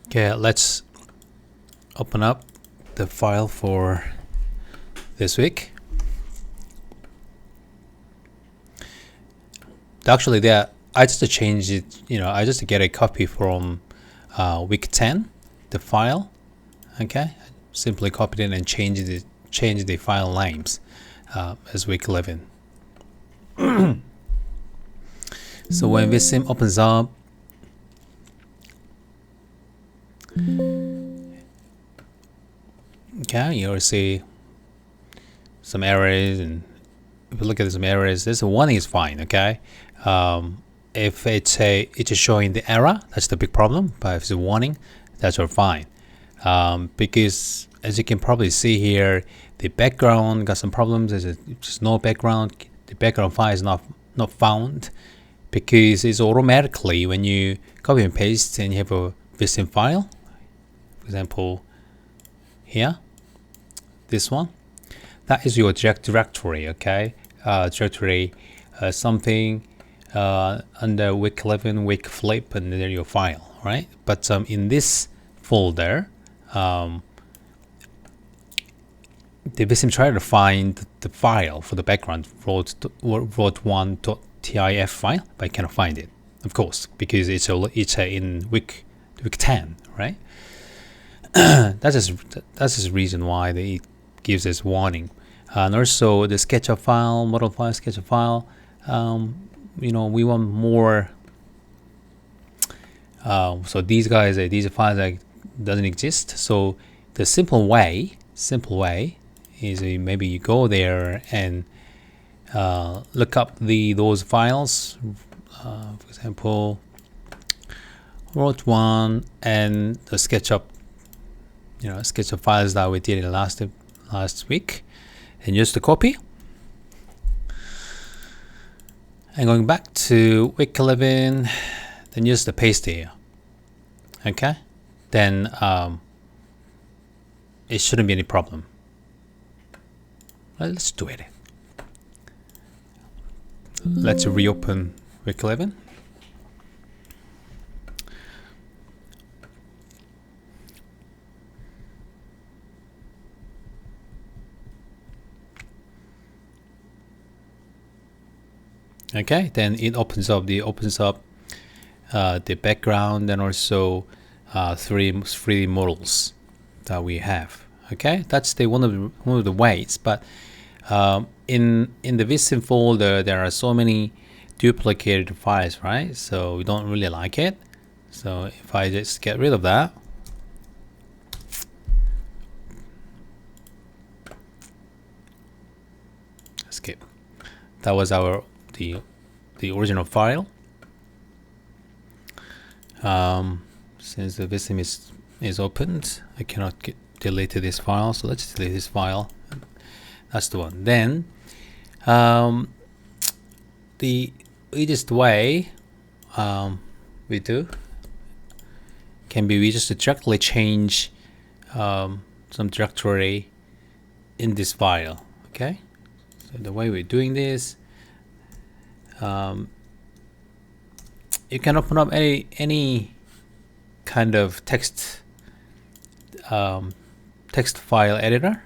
Okay, let's open up the file for this week. Actually, there I just changed it. I just get a copy from week 10, the file. Okay, simply copied it and changed the file names as week 11. So when Vsim opens up, okay, you'll see some errors, and if you look at some errors, this one is fine. Okay, if it's showing the error, that's the big problem. But if it's a warning, that's all fine. Because as you can probably see here, the background got some problems. There's just no background. The background file is not found because it's automatically when you copy and paste and you have a Vsim file. For example, here, this one, that is your directory. Okay, directory something under week 11, week flip, and then your file, right? But in this folder, the Vsim tried to find the file for the background road1.tif file, but I cannot find it, of course, because it's in week 10, right? That's the reason why it gives this warning. And also the SketchUp file, model file, SketchUp file. We want more. So these files doesn't exist. So the simple way is maybe you go there and look up those files. For example, Road1 and the SketchUp. SketchUp files that we did in last week, and just the copy. And going back to week 11, then use the paste here. Okay, then it shouldn't be any problem. Well, let's do it. Let's reopen week 11. Okay, then it opens up the background and also 3D models that we have. Okay, that's one of the ways. But in the Vsim folder, there are so many duplicated files, right? So we don't really like it. So if I just get rid of that, skip. That was the original file. Since the Vsim is opened, I cannot delete this file, so let's delete this file. That's the one. Then the easiest way we do can be we just directly change some directory in this file. Okay, so the way we're doing this, you can open up any kind of text file editor. In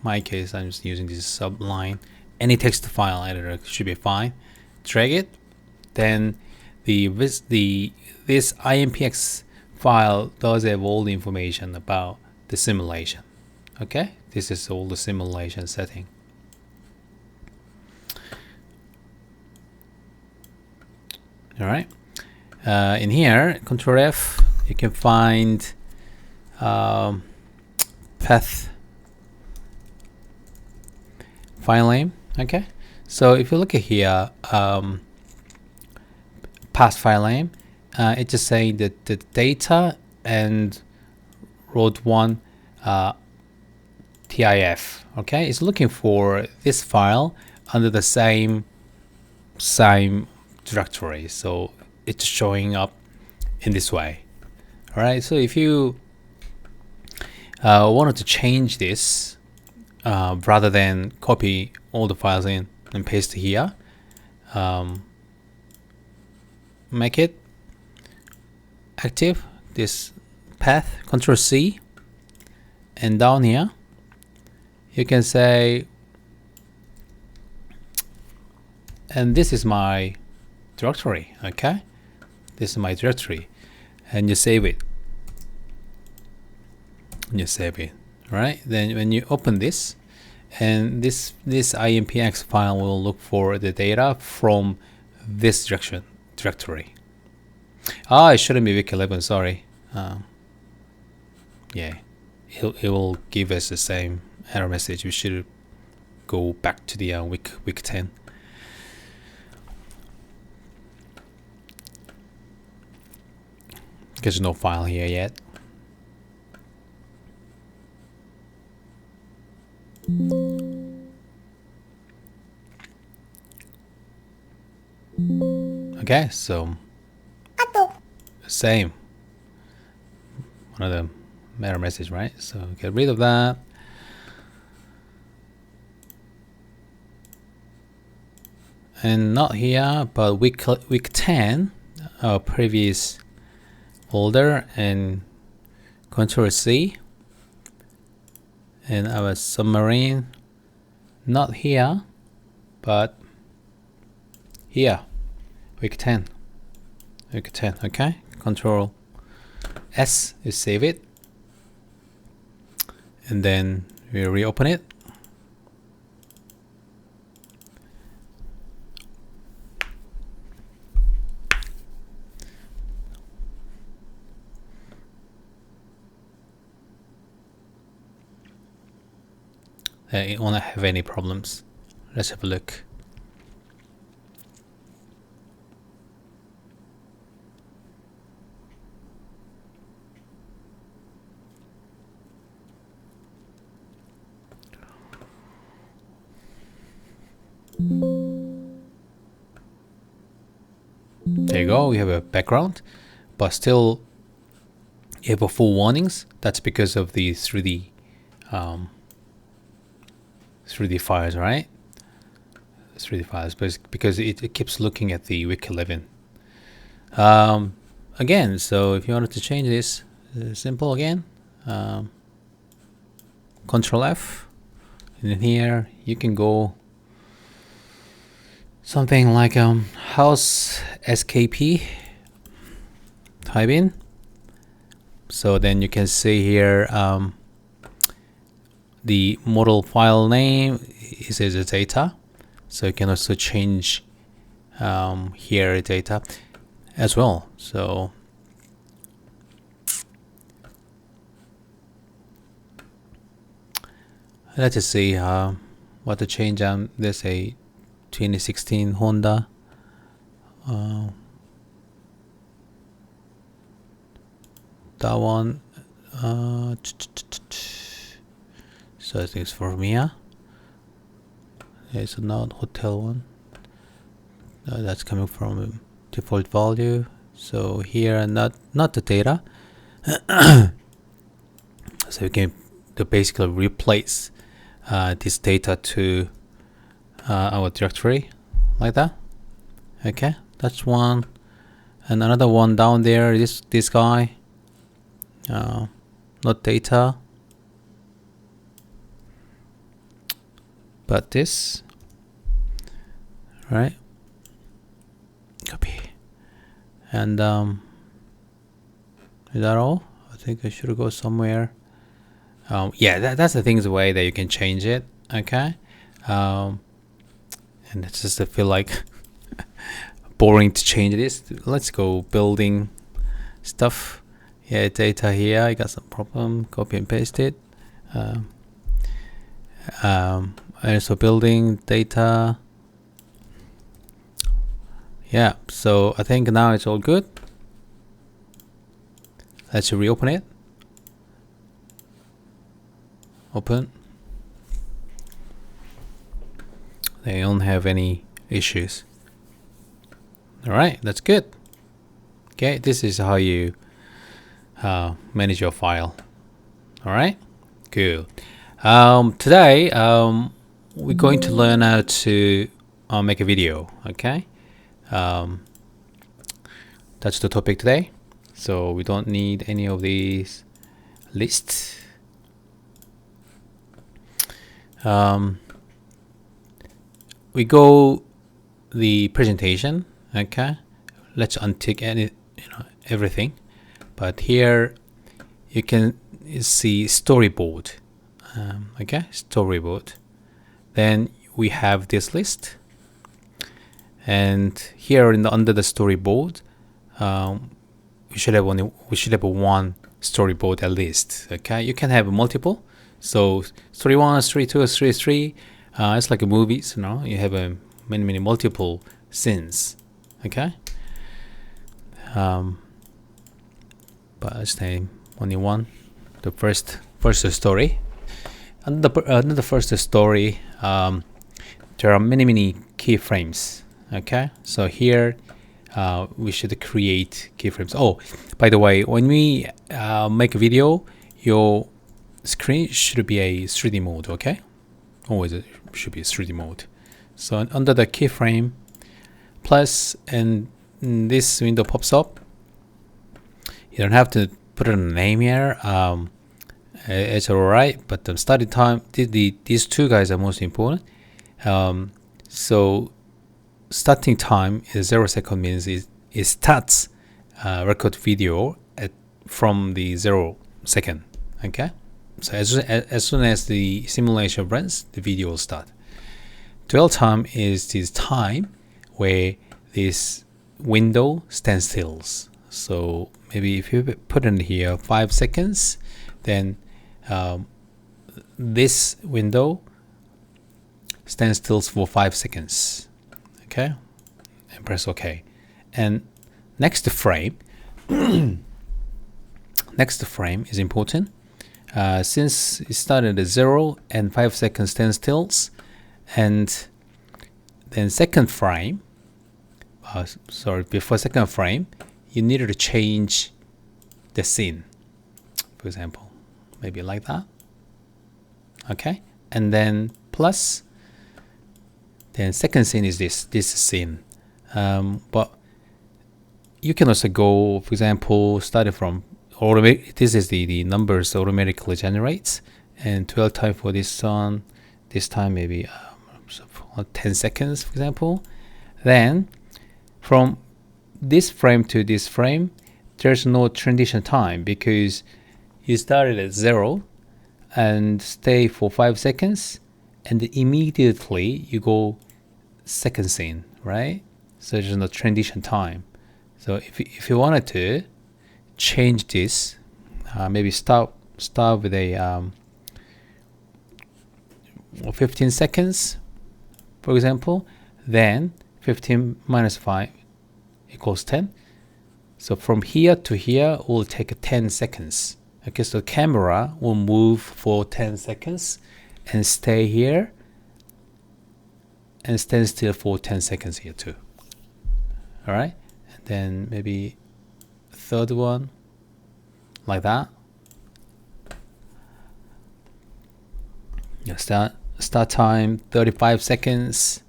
my case, I'm just using this Sublime. Any text file editor should be fine. Drag it, then this IMPX file does have all the information about the simulation. Okay, this is all the simulation setting. All right, in here, Control F, you can find path file name. Okay, so if you look at here, path file name, it's just saying that the data and road1 TIF. Okay, it's looking for this file under the same directory, so it's showing up in this way. All right, so if you wanted to change this rather than copy all the files in and paste here, make it active, this path, Control C, and down here you can say, and this is my directory, okay? This is my directory, and you save it. You save it, right? Then when you open this, and this IMPX file will look for the data from this directory. It shouldn't be week 11, sorry. Yeah, it will give us the same error message. We should go back to the week 10. There's no file here yet. Okay, so same. Another error message, right? So get rid of that. And not here, but week 10, our previous folder, and Control C, and our submarine, not here, but here, week 10, okay? Control S is save it, and then we reopen it. It won't have any problems. Let's have a look. There you go, we have a background, but still you have a full warnings. That's because of the 3D files, right? 3D files, because it keeps looking at the week 11. Again, so if you wanted to change this, simple again, Control F, and in here you can go something like house SKP, type in. So then you can see here the model file name is as a data, so you can also change here data as well. So let's just see what to change. There's a 2016 Honda. That one. So I think it's for Mia. It's not hotel one. That's coming from default value. So here, not the data. So we can basically replace this data to our directory like that. Okay, that's one, and another one down there. This guy. Not data, but this, right? Copy, and is that all? I think I should go somewhere. Yeah, that's the things, the way that you can change it. Okay, and it's just I feel like boring to change this. Let's go building stuff. Yeah, data here, I got some problem, copy and paste it. Also building data. Yeah, so I think now it's all good. Let's reopen it. Open. They don't have any issues. Alright, that's good. Okay, this is how you manage your file. All right, good. Today we're going to learn how to make a video. Okay, that's the topic today. so we don't need any of these lists. We go the presentation. Okay, let's untick everything, but here you can see storyboard. Okay, storyboard. Then we have this list, and here under the storyboard, we should have one storyboard at least. Okay, you can have multiple. So story 1, story 2, story 3. It's like a movies, you have many multiple scenes. Okay, but let's name only one. The first story. Under the first story, there are many keyframes. Okay, so here we should create keyframes. Oh, by the way, when we make a video, your screen should be a 3D mode. Okay, always it should be a 3D mode. So under the keyframe plus, and this window pops up. You don't have to put a name here. It's alright, but the starting time, these two guys are most important. So starting time is 0 second, means it starts record video from the 0 second. Okay, so as soon as the simulation runs, the video will start. Dwell time is this time where this window stands still. So maybe if you put in here 5 seconds, then this window stands still for 5 seconds. Okay, and press OK. And next frame is important. Since it started at 0 and 5 seconds standstill, and then before second frame, you needed to change the scene. For example, maybe like that. Okay, and then plus, then second scene is this scene. But you can also go, for example, starting from this is the numbers automatically generates, and 12 time for this one. This time maybe 10 seconds, for example. Then from this frame to this frame, there's no transition time because you started at 0 and stay for 5 seconds, and immediately you go second scene, right? So there's no transition time. So if you wanted to change this, maybe start with a 15 seconds, for example, then 15 minus 5 equals 10. So from here to here will take 10 seconds. Okay, so the camera will move for 10 seconds and stay here and stand still for 10 seconds here too. All right, and then maybe a third one like that. Yeah, start time 35 seconds,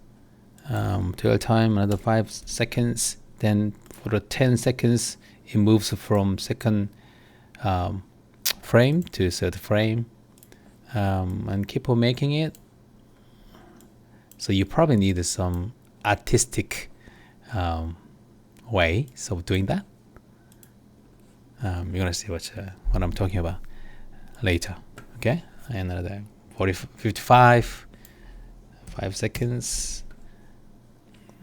till time another 5 seconds. Then for the 10 seconds, it moves from second frame to third frame, and keep on making it. So you probably need some artistic ways of doing that. You're gonna see what I'm talking about later. Okay, and another 55 5 seconds,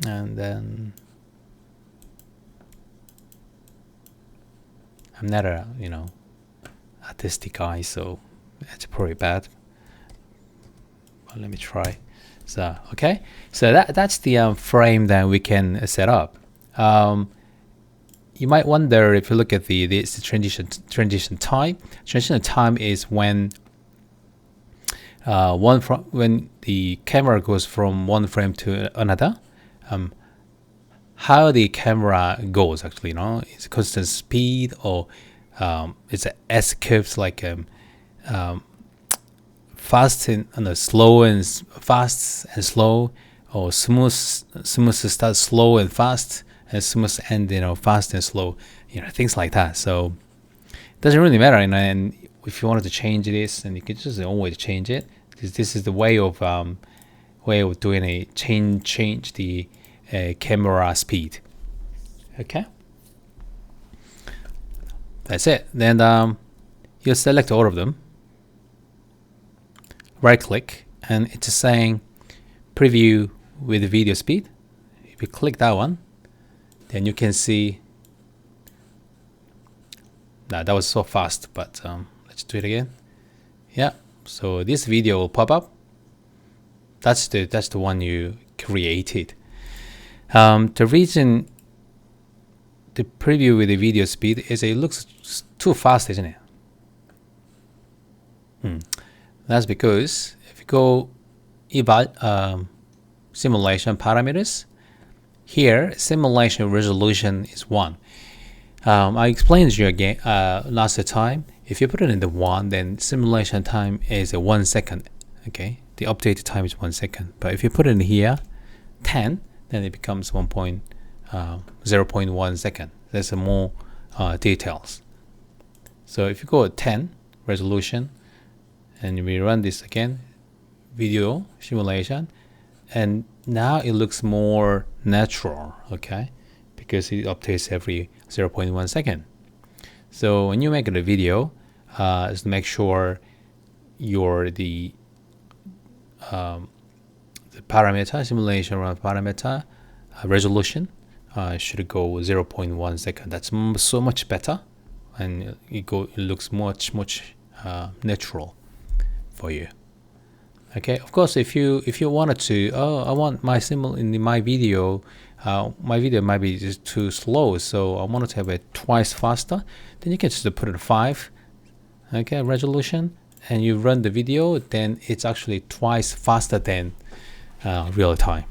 and then I'm not a artistic guy, so it's probably bad, but let me try. So okay, so that's the frame that we can set up. You might wonder, if you look at the transition time. Transition time is when when the camera goes from one frame to another. How the camera goes actually, it's constant speed, or it's S curves, like fast and slow and fast and slow, or smooth starts slow and fast, and smooth and fast and slow, things like that. So it doesn't really matter. And if you wanted to change this, and you can just always change it, because this is the way of doing a change the camera speed. Okay, that's it. Then you select all of them, right click, and it's saying preview with video speed. If you click that one, then you can see that was so fast, but let's do it again. Yeah, so this video will pop up. That's the one you created. The reason the preview with the video speed is it looks too fast, isn't it? That's because if you go eval simulation parameters, here simulation resolution is 1. I explained to you again last time. If you put it in the 1, then simulation time is 1 second. Okay, the updated time is 1 second. But if you put it in here 10, then it becomes 0.1 second. There's some more details. So if you go at 10 resolution, and we run this again, video simulation, and now it looks more natural, okay, because it updates every 0.1 second. So when you make a video, just make sure the parameter simulation run parameter resolution should go 0.1 second. That's so much better, and it looks much natural for you. Okay, of course, if you wanted to, I want my my video might be just too slow, so I wanted to have it twice faster, then you can just put it 5, okay, resolution, and you run the video, then it's actually twice faster than real time.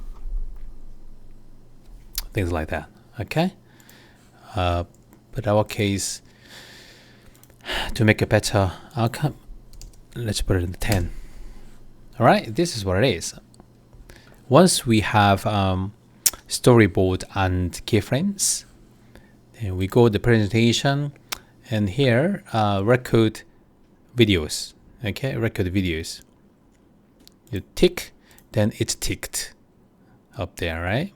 Things like that, okay? But our case, to make a better outcome, let's put it in 10. All right, this is what it is. Once we have storyboard and keyframes, then we go to the presentation, and here record videos. Okay, record videos. You tick, then it's ticked up there, right?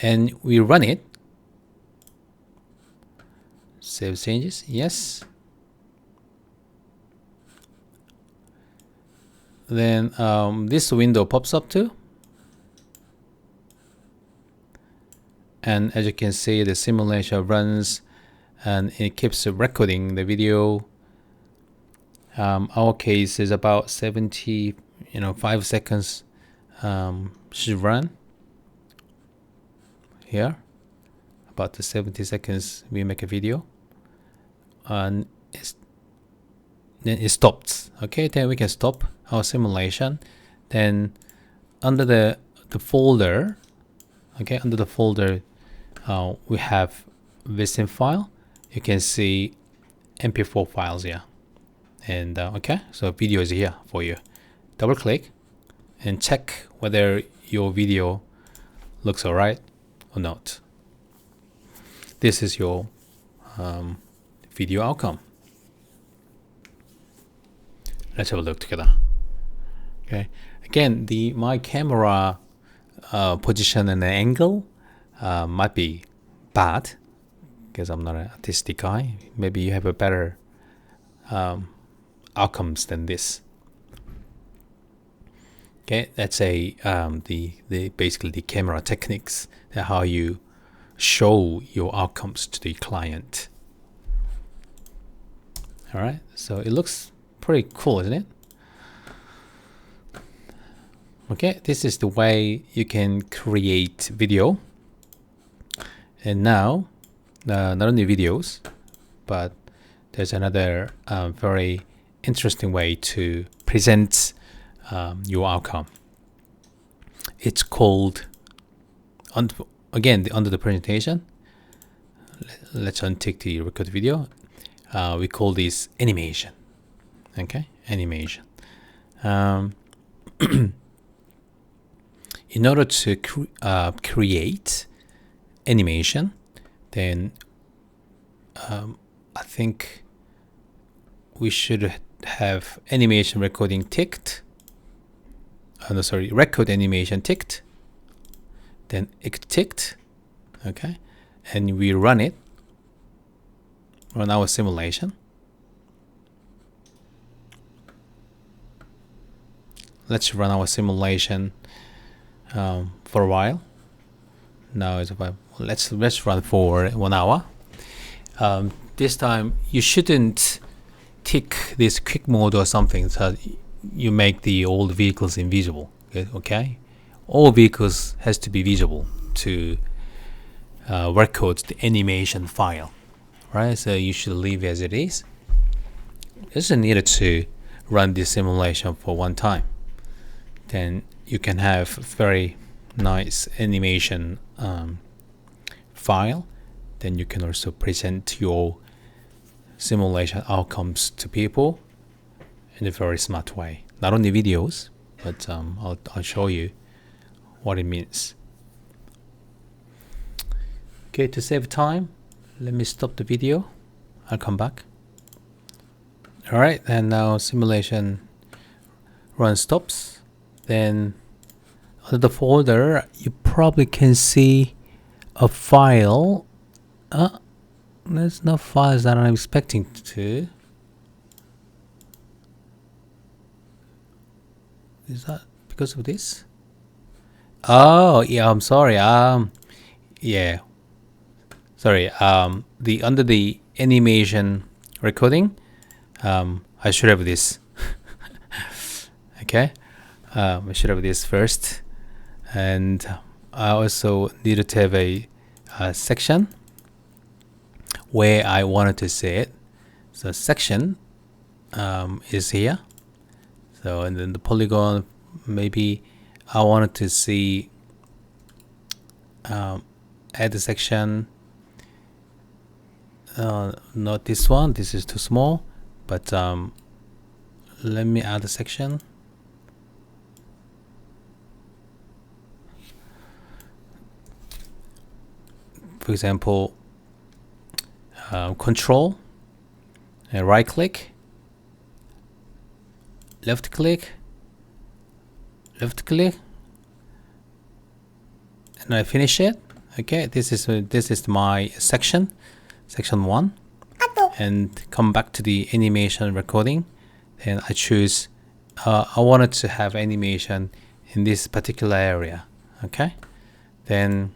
And we run it. Save changes, yes. Then this window pops up too, and as you can see, the simulation runs and it keeps recording the video. Our case is about 5 seconds should run here. About the 70 seconds we make a video, and then it stops. Okay, then we can stop our simulation. Then under the folder, okay, under the folder we have VSynth file. You can see MP4 files here, and okay, so video is here for you. Double click and check whether your video looks alright or not. This is your video outcome. Let's have a look together. Okay, again, my camera position and the angle might be bad because I'm not an artistic guy. Maybe you have a better outcomes than this. Okay, that's the basically the camera techniques, how you show your outcomes to the client. All right, so it looks pretty cool, isn't it? Okay, this is the way you can create video. And now, not only videos, but there's another very interesting way to present your outcome. It's called, again, under the presentation, let's untick the record video. We call this animation. Okay, animation. In order to create animation, then I think we should have animation recording ticked. No, sorry, record animation ticked. Then it ticked. Okay, and we run it. Run our simulation. Let's run our simulation for a while. Now it's about, let's run for 1 hour. This time you shouldn't tick this quick mode or something so you make the old vehicles invisible. Okay, all vehicles has to be visible to record the animation file, right? So you should leave as it is. It's needed to run this simulation for one time. Then you can have very nice animation file. Then you can also present your simulation outcomes to people in a very smart way. Not only videos, but I'll show you what it means. Okay, to save time, let me stop the video. I'll come back. Alright, and now simulation run stops. Then under the folder, you probably can see a file. There's no files that I'm expecting to. Is that because of this? Oh, yeah, I'm sorry. Yeah. Sorry. The under the animation recording, I should have this. Okay. I should have this first, and I also needed to have a section where I wanted to see it. So section is here. So and then the polygon, maybe I wanted to see add a section. Not this one. This is too small. But let me add a section. For example, control and right click, left click, and I finish it. Okay, this is my section 1, and come back to the animation recording. And I choose I wanted to have animation in this particular area. Okay, then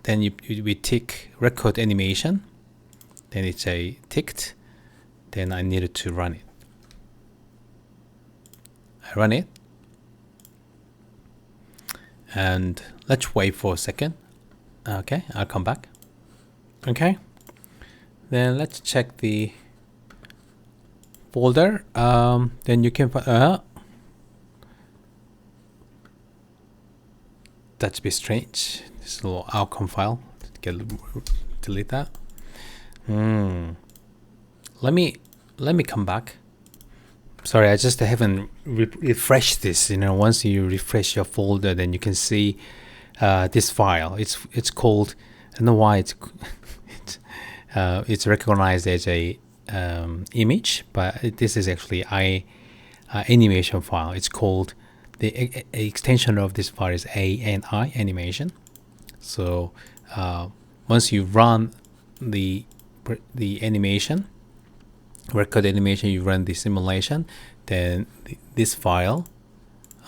we tick record animation. Then it's a ticked. Then I needed to run it. I run it, and let's wait for a second. Okay, I'll come back. Okay, then let's check the folder. Then you can that's a bit strange. This little outcome file. Delete that. Let me come back. Sorry, I just haven't refreshed this. Once you refresh your folder, then you can see this file. It's called. I don't know why it's recognized as a image, but this is actually animation file. It's called the extension of this file is ANI animation. So once you run the animation, record animation, you run the simulation, then this file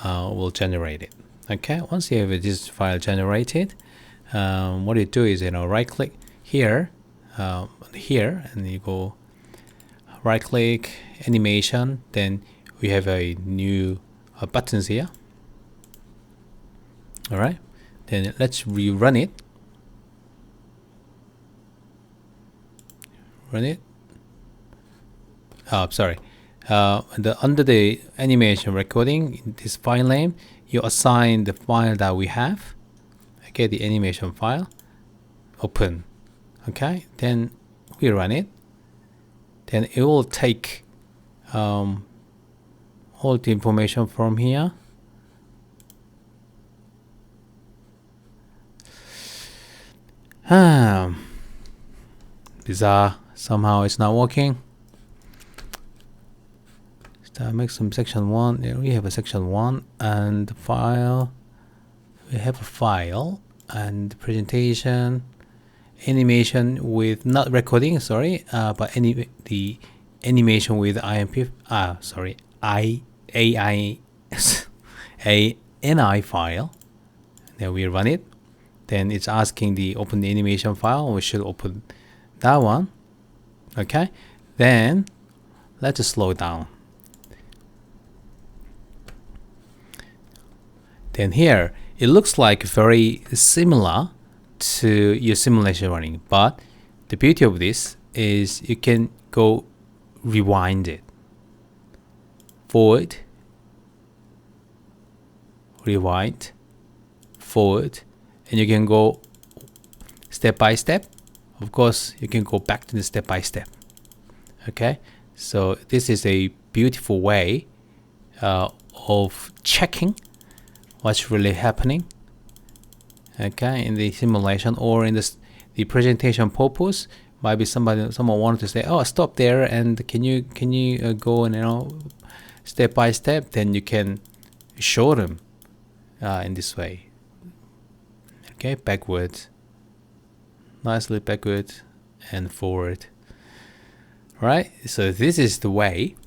will generate it. Okay, once you have this file generated, what you do is right click here, and you go right click animation. Then we have a new buttons here. All right, then let's rerun it. Run it. Sorry. Under the animation recording, this file name, you assign the file that we have. Okay, the animation file. Open. Okay, then we run it. Then it will take all the information from here. Bizarre. Somehow it's not working. So make some section 1. There we have a section 1 and file. We have a file and presentation, animation with not recording, sorry, but the animation with IMP. AI a NI file. Then we run it. Then it's asking the open the animation file. We should open that one. Okay. Then let's just slow down. Then here it looks like very similar to your simulation running, but the beauty of this is you can go rewind it, forward, rewind, forward, and you can go step by step. Of course, you can go back to the step by step. Okay, so this is a beautiful way of checking what's really happening. Okay, in the simulation or in the presentation purpose. Might be someone wanted to say, oh, stop there, and can you go and step by step. Then you can show them in this way. Okay, backwards, nicely backward and forward. Right, so this is the way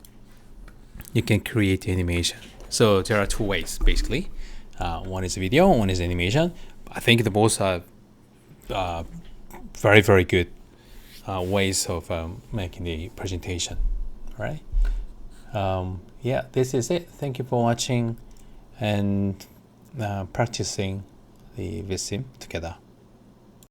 you can create animation. So there are two ways basically. One is video, one is animation. I think the both are very, very good ways of making the presentation. All right. Yeah, this is it. Thank you for watching and practicing the VisSim together.